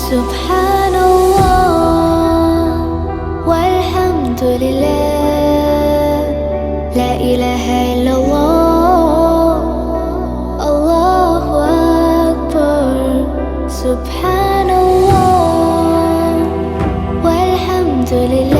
سبحان الله والحمد لله، لا إله إلا الله، الله أكبر. سبحان الله والحمد لله.